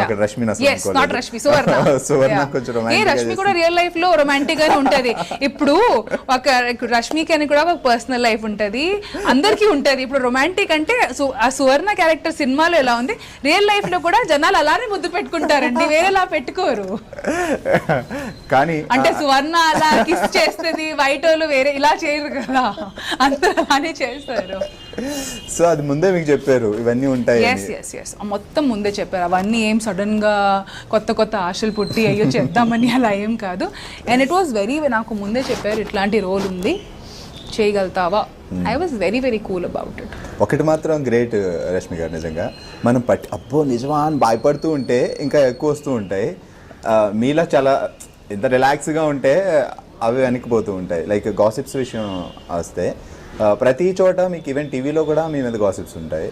అక్కడ రష్మి నాట్ రష్మి, సువర్ణ కొంచెం రష్మి కూడా రియల్ లైఫ్ లో రొమాంటిక్ గానే ఉంటది. ఇప్పుడు ఒక రష్మికి అని కూడా ఒక పర్సనల్ లైఫ్ ఉంటది, అందరికీ ఉంటది. ఇప్పుడు రొమాంటిక్ అంటే ఆ సువర్ణ క్యారెక్టర్ సినిమాలో ఎలా ఉంది, రియల్ లైఫ్ లో కూడా జనాలు అలానే ముద్దు పెట్టుకుంటారండి, వేరేలా పెట్టుకోరు. కానీ అంటే సువర్ణ అలా కిస్ చేస్తుంది, వైట్ వాళ్ళు వేరే ఇలా చేయరు కదా, అందరూ అలానే చేస్తారు. సో అది ముందే మీకు చెప్పారు ఇవన్నీ ఉంటాయి? మొత్తం ముందే చెప్పారు. అవన్నీ ఏం సడన్ గా కొత్త కొత్త ఆశలు పుట్టి అయ్యో చేద్దామని అలా ఏం కాదు. అండ్ ఇట్ వాస్ వెరీ, నాకు ముందే చెప్పారు ఇట్లాంటి రోల్ ఉంది, చేయగలుగుతావా. I was very very cool about it. ఒకటి మాత్రం గ్రేట్ రష్మి గారు, నిజంగా మనం అబ్బో నిజమా అని భయపడుతూ ఉంటే ఇంకా ఎక్కువ వస్తూ ఉంటాయి. మీలా చాలా ఎంత రిలాక్స్గా ఉంటే అవి వెనక్కిపోతూ ఉంటాయి. లైక్ గాసిప్స్ విషయం వస్తే ప్రతి చోట మీకు ఈవెన్ టీవీలో కూడా మీ మీద గాసిప్స్ ఉంటాయి,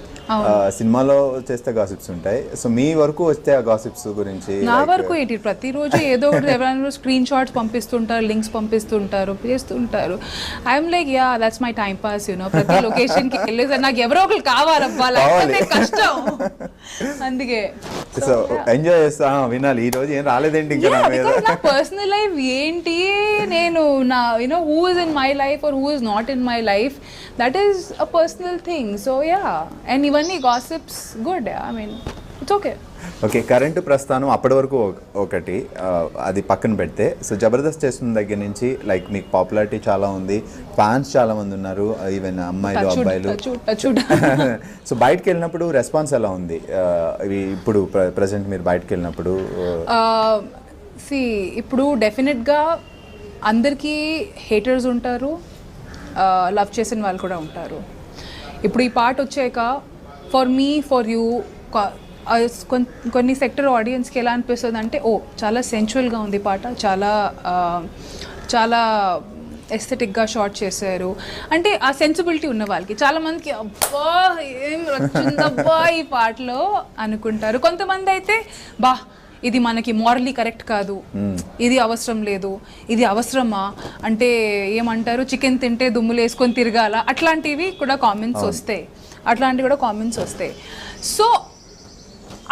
సినిమాలో చేస్తే గాసిప్స్ ఉంటాయి. సో మీ వరకు వస్తే ఆ గాసిప్స్ గురించి నా వరకు ఏంటి, ప్రతిరోజు ఏదో ఒకటి ఎవరైనా స్క్రీన్ షాట్స్ పంపిస్తుంటారు, లింక్స్ పంపిస్తుంటారు, చేస్తుంటారు. I'm like yeah that's my time pass, you know. ప్రతి లొకేషన్ కి వెళ్ళేసి నాకు ఎవరో ఒకరు కావాలబ్బా, లేకపోతే కష్టం. అందుకే సో ఎంజాయ్ చేస్తా, వినాలి. ఈ రోజు ఏం రాలేదేంటి నా పర్సనల్ లైఫ్ ఏంటి, నేను నా you know who is in my life or who is not in my life, that is a personal thing. So yeah, and even gossips good, I mean it's okay. Okay, current ప్రస్థానం అప్పటి వరకు ఒకటి, అది పక్కన పెడితే, సో జబర్దస్త్ చేస్తున్న దగ్గర నుంచి లైక్ మీకు పాపులారిటీ చాలా ఉంది, ఫ్యాన్స్ చాలా మంది ఉన్నారు, ఈవెన్ అమ్మాయిలు అబ్బాయిలు. సో బయటకు వెళ్ళినప్పుడు రెస్పాన్స్ ఎలా ఉంది ఇప్పుడు ప్రజెంట్ మీరు బయటకు వెళ్ళినప్పుడు? ఇప్పుడు డెఫినెట్గా అందరికీ హేటర్స్ ఉంటారు, లవ్ చేసిన వాళ్ళు కూడా ఉంటారు. ఇప్పుడు ఈ పాట వచ్చాక ఫర్ మీ ఫర్ యూ కొన్ని సెక్టర్ ఆడియన్స్కి ఎలా అనిపిస్తుంది అంటే, ఓ చాలా సెన్చువల్గా ఉంది పాట, చాలా చాలా ఎస్థెటిక్గా షార్ట్ చేశారు అంటే ఆ సెన్సిబిలిటీ ఉన్న వాళ్ళకి. చాలామందికి అబ్బా ఏం వచ్చిందబ్బా ఈ పాటలో అనుకుంటారు. కొంతమంది అయితే బా ఇది మనకి మోరల్లీ కరెక్ట్ కాదు, ఇది అవసరం లేదు, ఇది అవసరమా అంటే ఏమంటారు, చికెన్ తింటే దుమ్ములు వేసుకొని తిరగాల, అట్లాంటివి కూడా కామెంట్స్ వస్తాయి. సో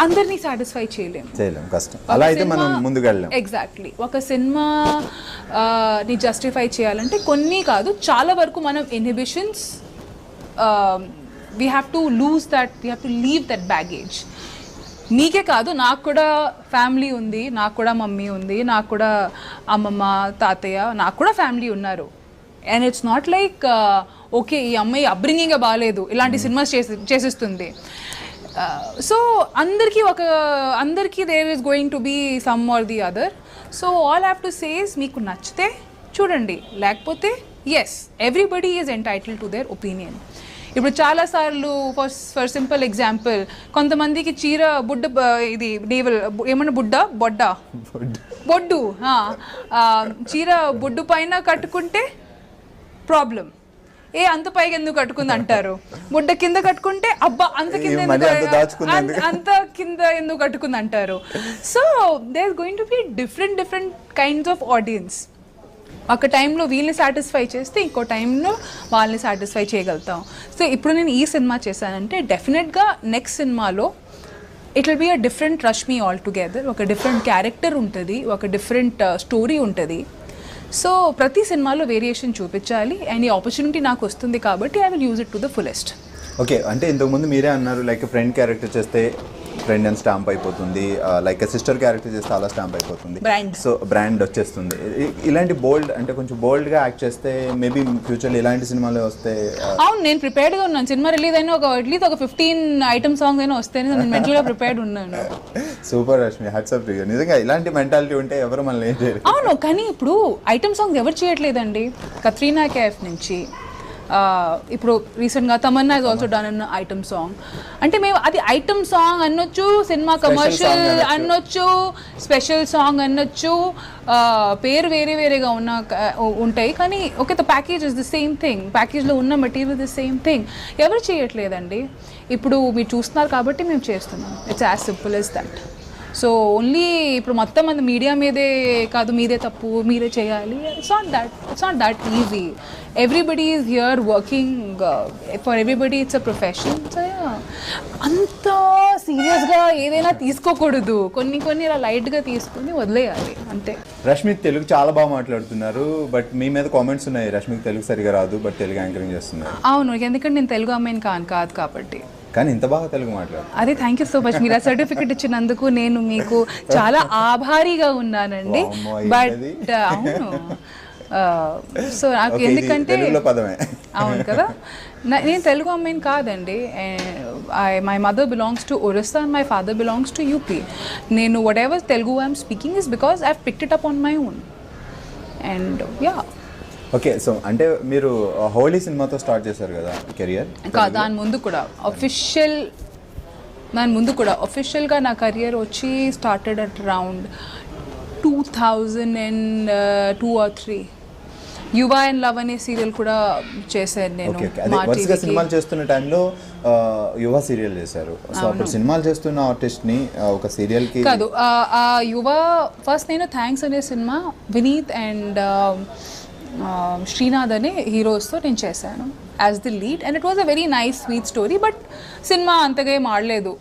అందరినీ సాటిస్ఫై చేయలేము, కష్టం. అలా అయితే మనం ముందుకు వెళ్ళలేం. ఎగ్జాక్ట్లీ. ఒక సినిమా ని జస్టిఫై చేయాలంటే కొన్ని కాదు, చాలా వరకు మనం inhibitions we have to lose that, we have to leave that baggage. మీకే కాదు, నాకు కూడా ఫ్యామిలీ ఉంది, నాకు కూడా మమ్మీ ఉంది, నాకు కూడా అమ్మమ్మ తాతయ్య, నాకు కూడా ఫ్యామిలీ ఉన్నారు. And it's not like okay ఈ అమ్మాయి అప్బ్రింగింగే బాగాలేదు ఇలాంటి సినిమాస్ చేసిస్తుంది. సో అందరికీ there is going to be some or the other. So all have to say is మీకు నచ్చితే చూడండి, లేకపోతే yes everybody is entitle to their opinion. ఇప్పుడు చాలాసార్లు ఫర్ సింపుల్ ఎగ్జాంపుల్, కొంతమందికి చీర బుడ్డ ఇది నేవల్ ఏమన్నా బొడ్డు చీర బొడ్డు పైన కట్టుకుంటే ప్రాబ్లం, అంత పైకి ఎందుకు కట్టుకుంది అంటారు. బుడ్డ కింద కట్టుకుంటే అబ్బా అంత కింద ఎందుకు కట్టుకుంది అంటారు. So they are going to be different kinds of audience. ఒక టైంలో వీళ్ళని సాటిస్ఫై చేస్తే ఇంకో టైంలో వాళ్ళని సాటిస్ఫై చేయగలుగుతాం. సో ఇప్పుడు నేను ఈ సినిమా చేశానంటే డెఫినెట్గా నెక్స్ట్ సినిమాలో it will be a different Rashmi altogether. ఒక డిఫరెంట్ క్యారెక్టర్ ఉంటుంది, ఒక డిఫరెంట్ స్టోరీ ఉంటుంది. సో ప్రతి సినిమాలో వేరియేషన్ చూపించాలి అండ్ ఈ ఆపర్చునిటీ నాకు వస్తుంది కాబట్టి I will use it to the fullest. Okay, అంటే ఇంతకుముందు మీరే అన్నారు లైక్ ఫ్రెండ్ క్యారెక్టర్ చేస్తే ఫ్రెండ్ అని స్టాంప్ అయిపోతుంది, లైక్ సిస్టర్ క్యారెక్టర్ చేస్తే అలా స్టాంప్ అయిపోతుంది, సో బ్రాండ్ వచ్చేస్తుంది. ఇలాంటి బోల్డ్ అంటే కొంచెం బోల్డ్గా యాక్ట్ చేస్తే మేబీ ఫ్యూచర్లో ఇలాంటి సినిమాలు వస్తే. అవును, నేను ప్రిపేర్డ్గా ఉన్నాను. సినిమా రిలీజ్ అయినా అట్లీస్ట్ ఒక 15 ఐటమ్ సాంగ్ అయినా వస్తేనే నేను మెంటల్గా ప్రిపేర్డ్ ఉన్నాను. Super Rashmi, hats off to you. నిజంగా ఇలాంటి మెంటాలిటీ ఉంటే ఎవరు మనల్ని ఏం చేయరు. అవును, కానీ ఇప్పుడు ఐటమ్ సాంగ్స్ ఎవరు చేయట్లేదండి. కత్రీనా కైఫ్ నుంచి ఇప్పుడు రీసెంట్గా Tamannaah is also done an item song. అంటే మేము అది ఐటమ్ సాంగ్ అనొచ్చు, సినిమా కమర్షియల్ అనొచ్చు, స్పెషల్ సాంగ్ అనొచ్చు, పేరు వేరేగా ఉంటాయి. కానీ okay, the package is the same thing, ప్యాకేజ్లో ఉన్న మెటీరియల్ ద సేమ్ థింగ్. ఎవరు చేయట్లేదండి. ఇప్పుడు మీరు చూస్తున్నారు కాబట్టి మేము చేస్తున్నాం. It's as simple as that. So only ఇప్పుడు మొత్తం మంది మీడియా మీదే కాదు, మీదే తప్పు, మీరే చేయాలి. It's not that easy. Everybody is here working for everybody. It's a profession. So అంత సీరియస్గా ఏదైనా తీసుకోకూడదు, కొన్ని కొన్ని ఇలా లైట్గా తీసుకుని వదిలేయాలి అంతే. రష్మి తెలుగు చాలా బాగా మాట్లాడుతున్నారు, బట్ మీ మీద కామెంట్స్ ఉన్నాయి రష్మికి తెలుగు సరిగా రాదు బట్ తెలుగు యాంకరింగ్ చేస్తున్నారు. అవును, ఎందుకంటే నేను తెలుగు అమ్మాయిని కాదు కాబట్టి. కానీ ఇంత బాగా తెలుగు మాట్లాడు. అదే థ్యాంక్ యూ సో మచ్, మీరు ఆ సర్టిఫికెట్ ఇచ్చినందుకు నేను మీకు చాలా ఆభారీగా ఉన్నానండి. వామ్మో, బట్ ఏంటది? అవును, సో నాకు Okay, ఇది ఎందుకంటే తెలుగులో పదమే. అవును కదా, నేను తెలుగు అమ్మాయిని కాదండి. My mother belongs to Orissa and my father belongs to UP. నేను whatever Telugu I'm speaking is because I have picked it up on my own. And yeah, okay, so అంటే మీరు హోలీ సినిమాతో స్టార్ట్ చేశారు కదా కెరియర్? దాని ముందు కూడా అఫీషియల్గా నా కెరియర్ వచ్చి స్టార్టెడ్ అట్ అరౌండ్ 2002 or 3. యువ అండ్ లవ్ అనే సీరియల్ కూడా చేశాను నేను. ఓకే, అదే వరుసగా సినిమాలు చేస్తున్న టైంలో యువ సీరియల్ చేశారు. సో అప్పుడు సినిమాలు చేస్తున్న ఆర్టిస్ట్ని ఒక సీరియల్కి కాదు, ఆ యువ ఫస్ట్ నేను థ్యాంక్స్ అనే సినిమా వినీత్ అండ్ శ్రీనాథ్ అనే హీరోస్తో నేను చేశాను as the lead. And it was a very nice sweet story. But cinema అంతగా ఏం ఆడలేదు,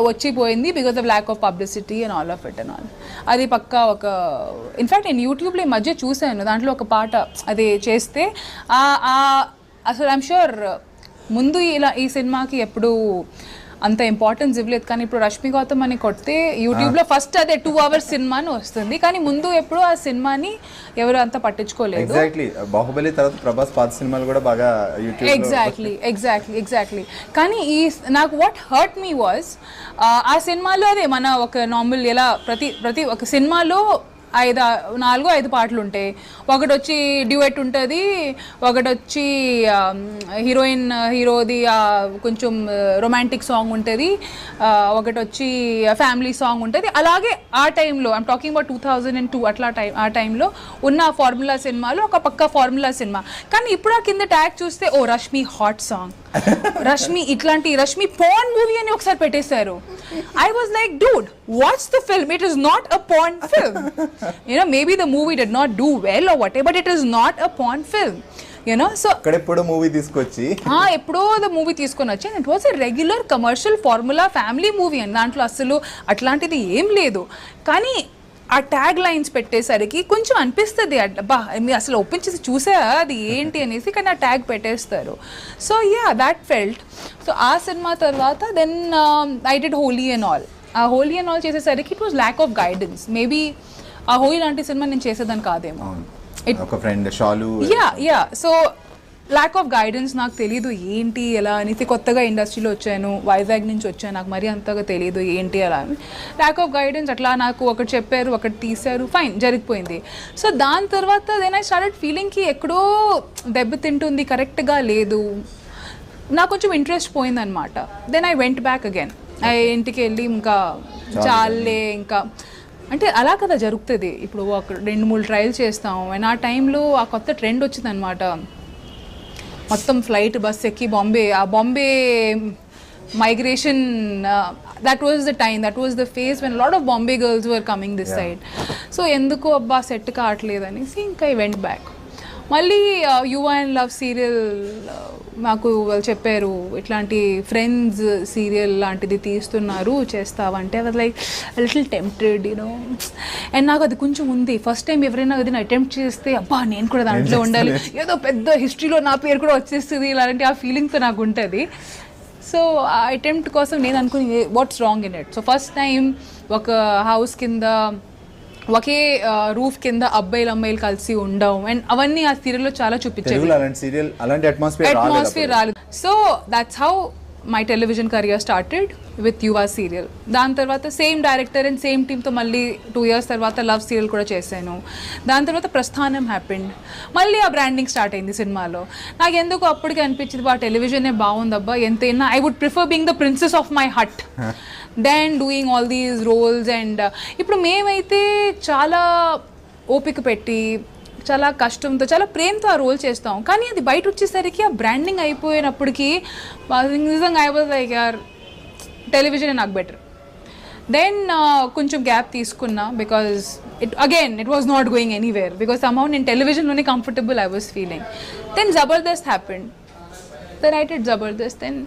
వచ్చిపోయింది because of lack of publicity and all of it and all. అది పక్కా ఒక ఇన్ఫ్యాక్ట్ నేను యూట్యూబ్లో ఈ మధ్య చూశాను, దాంట్లో ఒక పాట అది చేస్తే అసలు ఐమ్ షూర్ ముందు ఈ సినిమాకి ఎప్పుడు అంత ఇంపార్టెన్స్ ఇవ్వలేదు. కానీ ఇప్పుడు రష్మి గౌతమ్ అని కొడితే యూట్యూబ్లో ఫస్ట్ అదే 2 hours సినిమా అని వస్తుంది. కానీ ముందు ఎప్పుడు ఆ సినిమాని ఎవరు అంత పట్టించుకోలేదు. ఎగ్జాక్ట్లీ, బాహుబలి తర్వాత ప్రభాస్ పాత సినిమాలు కూడా బాగా యూట్యూబ్. ఎగ్జాక్ట్లీ. కానీ నాకు వాట్ హర్ట్ మీ వాజ్ ఆ సినిమాలో అదే మన ఒక నార్మల్ ఎలా ప్రతి ఒక సినిమాలో 4-5 పాటలు ఉంటాయి. ఒకటి వచ్చి డ్యూయట్ ఉంటుంది, ఒకటి వచ్చి హీరోది కొంచెం రొమాంటిక్ సాంగ్ ఉంటుంది, ఒకటి వచ్చి ఫ్యామిలీ సాంగ్ ఉంటుంది. అలాగే ఆ టైంలో ఐమ్ టాకింగ్ అబౌట్ 2002 అట్లా ఆ టైంలో ఉన్న ఫార్ములా సినిమాలో ఒక పక్క ఫార్ములా సినిమా. కానీ ఇప్పుడు ఆ కింద ట్యాగ్ చూస్తే ఓ Rashmi hot song, Rashmi porn movie అని ఒకసారి పెట్టేశారు. I was like, dude, watch the film. It is not a porn film. Maybe the movie did not do well or whatever, but it is not a porn film. So ఎప్పుడో movie తీసుకొచ్చి ఎప్పుడో movie తీసుకొని వచ్చి it was a regular commercial formula family movie అని దాంట్లో అసలు అట్లాంటిది ఏం లేదు. కానీ ఆ ట్యాగ్ లైన్స్ పెట్టేసరికి కొంచెం అనిపిస్తుంది, అబ్బా మీరు అసలు ఓపెన్ చేసి చూసా అది ఏంటి అనేసి, కానీ ఆ ట్యాగ్ పెట్టేస్తారు. So yeah, that felt. So ఆ సినిమా తర్వాత then I did Holi and all. ఆ హోలీ అండ్ ఆల్ చేసేసరికి it was lack of guidance. Maybe ఆ హోలీ లాంటి సినిమా నేను చేసేదాన్ని కాదేమో. ఒక friend Shalu yeah so lack of guidance, నాకు తెలీదు ఏంటి ఎలా అనేసి. కొత్తగా ఇండస్ట్రీలో వచ్చాను, వైజాగ్ నుంచి వచ్చాను, నాకు మరీ అంతగా తెలియదు ఏంటి అలా అని. ల్యాక్ ఆఫ్ గైడెన్స్, అట్లా నాకు ఒకటి చెప్పారు ఒకటి తీశారు, ఫైన్ జరిగిపోయింది. సో దాని తర్వాత దెన్ ఐ స్టార్టెడ్ ఫీలింగ్కి ఎక్కడో దెబ్బతింటుంది, కరెక్ట్గా లేదు, నాకు కొంచెం ఇంట్రెస్ట్ పోయిందనమాట. Then I went back again. ఇంటికి వెళ్ళి ఇంకా చాలే ఇంకా అంటే అలా కదా జరుగుతుంది. ఇప్పుడు ఒక 2-3 ట్రయల్స్ చేస్తాం. అండ్ ఆ టైంలో ఆ కొత్త ట్రెండ్ వచ్చిందనమాట, మొత్తం ఫ్లైట్ బస్ ఎక్కి Bombay migration. That was the time, that was the phase when lot of Bombay girls were coming this side. So ఎందుకు అబ్బా సెట్ కావట్లేదు అనేసి ఇంకా ఐ వెంట్ బ్యాక్. మళ్ళీ యువ అండ్ లవ్ సీరియల్ మాకు వాళ్ళు చెప్పారు, ఇట్లాంటి ఫ్రెండ్స్ సీరియల్ లాంటిది తీస్తున్నారు, చేస్తావంటే I was like little tempted and నాకు అది కొంచెం ఉంది. ఫస్ట్ టైం ఎవరైనా అది అటెంప్ట్ చేస్తే అబ్బా నేను కూడా దాంట్లో ఉండాలి, ఏదో పెద్ద హిస్టరీలో నా పేరు కూడా వచ్చేస్తుంది ఇలాంటి ఆ ఫీలింగ్తో నాకు ఉంటుంది. సో ఆ అటెంప్ట్ కోసం నేను అనుకుని what's wrong in it. So first time ఒక హౌస్ కింద ఒకే రూఫ్ కింద అమ్మాయిలు కలిసి ఉండవు అండ్ అవన్నీ ఆ సీరియల్లో చాలా చూపించారు. అట్మాస్ఫియర్ రాలేదు. So that's how my television career started with యువ సీరియల్. దాని తర్వాత సేమ్ డైరెక్టర్ అండ్ సేమ్ టీమ్తో మళ్ళీ 2 years తర్వాత లవ్ సీరియల్ కూడా చేశాను. దాని తర్వాత ప్రస్థానం హ్యాపెండ్. మళ్ళీ ఆ బ్రాండింగ్ స్టార్ట్ అయింది సినిమాలో. నాకు ఎందుకు అప్పటికి అనిపించింది బా టెలివిజనే బాగుందబ్బా, ఎంతైనా I would prefer being the princess of my hut than doing all these roles. And ఇప్పుడు మేమైతే చాలా ఓపిక పెట్టి చాలా కష్టంతో చాలా ప్రేమతో ఆ రోల్ చేస్తాం. కానీ అది బయట వచ్చేసరికి ఆ బ్రాండింగ్ అయిపోయినప్పటికీ నిజంగా ఐ వాజ్ లైక్ యార్ టెలివిజన్ నాకు బెటర్. దెన్ కొంచెం గ్యాప్ తీసుకున్నా because it was not going anywhere because somehow నేను టెలివిజన్లోనే comfortable I was feeling. Then Jabardasth happened. Then I did Jabardasth. Then